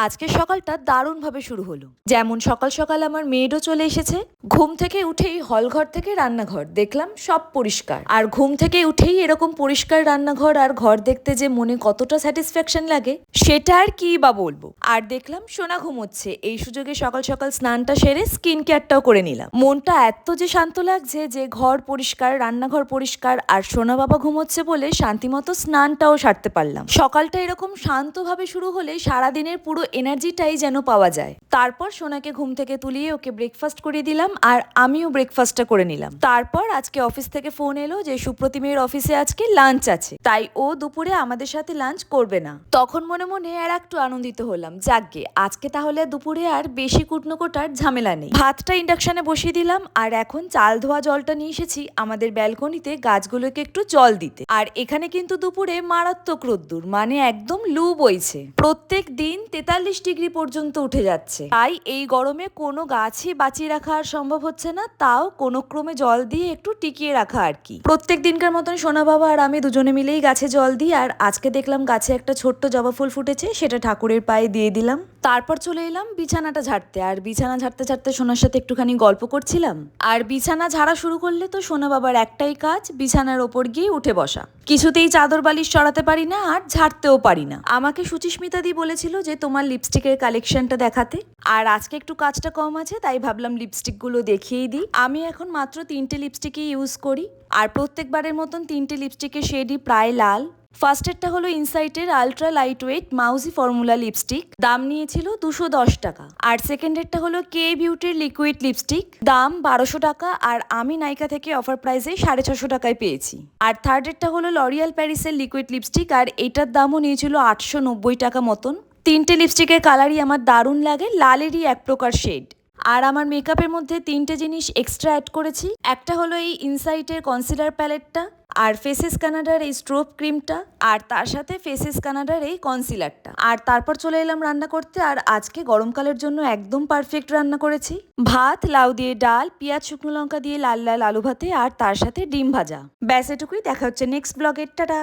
আজকের সকালটা দারুণভাবে শুরু হলো। যেমন সকাল সকাল আমার মেয়েডও চলে এসেছে। ঘুম থেকে উঠেই হলঘর থেকে রান্নাঘর দেখলাম সব পরিষ্কার। আর ঘুম থেকে উঠেই এরকম পরিষ্কার রান্নাঘর আর ঘর দেখতে যে মনে কতটা স্যাটিসফ্যাকশন লাগে সেটা আর কি বা বলবো। আর দেখলাম সোনা ঘুমোচ্ছে, এই সুযোগে সকাল সকাল স্নানটা সেরে স্কিন কেয়ারটাও করে নিলাম। মনটা এত যে শান্ত লাগছে যে ঘর পরিষ্কার, রান্নাঘর পরিষ্কার আর সোনা বাবা ঘুমোচ্ছে বলে শান্তিমতো স্নানটাও সারতে পারলাম। সকালটা এরকম শান্তভাবে শুরু হলে সারাদিনের পুরো এনার্জিটাই যেন পাওয়া যায়। তারপর সোনাকে ঘুম থেকে তুলিয়ে ওকে ব্রেকফাস্ট করে দিলাম আর আমিও ব্রেকফাস্টটা করে নিলাম। তারপর আজকে অফিস থেকে ফোন এলো যে সুপ্রতিমের অফিসে আজকে লাঞ্চ আছে, তাই ও দুপুরে আমাদের সাথে লাঞ্চ করবে না। তখন মনে মনে আর একটু আনন্দিত হলাম, যাকগে আজকে তাহলে দুপুরে আর বেশি কুটনো কোটার ঝামেলা নেই। ভাতটা ইন্ডাকশনে বসিয়ে দিলাম আর এখন চাল ধোয়া জলটা নিয়ে এসেছি আমাদের ব্যালকনিতে গাছগুলোকে একটু জল দিতে। আর এখানে কিন্তু দুপুরে মারাত্মক রোদ্দুর, মানে একদম লু বইছে। প্রত্যেক দিন 43 ডিগ্রি পর্যন্ত উঠে যাচ্ছে, তাই এই গরমে কোনো গাছই বাঁচিয়ে রাখা আর সম্ভব হচ্ছে না, তাও কোনো ক্রমে জল দিয়ে একটু টিকিয়ে রাখা আর কি। প্রত্যেক দিনকার মতন সোনা বাবা আর আমি দুজনে মিলেই গাছে জল দিই। আর আজকে দেখলাম গাছে একটা ছোট্ট জবা ফুল ফুটেছে, সেটা ঠাকুরের পায়ে দিয়ে দিলাম। তারপর চলে এলাম বিছানাটা ঝাড়তে। আর বিছানা ঝাড়তে ঝাড়তে সোনার সাথে একটুখানি গল্প করছিলাম। আর বিছানা ঝাড়া শুরু করলে তো সোনা বাবার একটাই কাজ, বিছানার ওপর গিয়ে উঠে বসা। কিছুতেই চাদর বালিশ সরাতে পারি না আর ঝাড়তেও পারি না। আমাকে সুচিস্মিতা দি বলেছিল যে তোমার লিপস্টিকের কালেকশনটা দেখাতে, আর আজকে একটু কাজটা কম আছে তাই ভাবলাম লিপস্টিকগুলো দেখিয়েই দিই। আমি এখন মাত্র 3টে লিপস্টিকই ইউজ করি আর প্রত্যেকবারের মতন 3টে লিপস্টিকের শেডই প্রায় লাল। ফার্স্টেরটা হলো ইনসাইটের ultra light weight mousse formula lipstick, দাম নিয়েছিল 210 টাকা। আর সেকেন্ডেরটা হলো কে বিউটির লিকুইড লিপস্টিক, দাম 1200 টাকা। আর আমি নাইকা থেকে অফার প্রাইসে 650 টাকায় পেয়েছি। আর থার্ডেরটা হলো লরিয়াল প্যারিসের লিকুইড লিপস্টিক, আর এটার দামও নিয়েছিল 890 টাকা মতন। 3টে লিপস্টিকের কালারই আমার দারুণ লাগে, লালেরই এক প্রকার শেড। আর আমার মেকআপের মধ্যে 3টে জিনিস এক্সট্রা অ্যাড করেছি। একটা হলো এই ইনসাইটের কনসিলার প্যালেটটা, আর ফেসেস কানাডার এই স্ট্রোব ক্রিমটা, আর তার সাথে ফেসেস কানাডার এই কনসিলারটা। আর তারপর চলে এলাম রান্না করতে। আর আজকে গরমকালের জন্য একদম পারফেক্ট রান্না করেছি। ভাত, লাউ দিয়ে ডাল, পেঁয়াজ শুকনো লঙ্কা দিয়ে লাল লাল আলু ভাতে, আর তার সাথে ডিম ভাজা। ব্যাস এটুকুই। দেখা হচ্ছে নেক্সট ব্লগে। টাটা।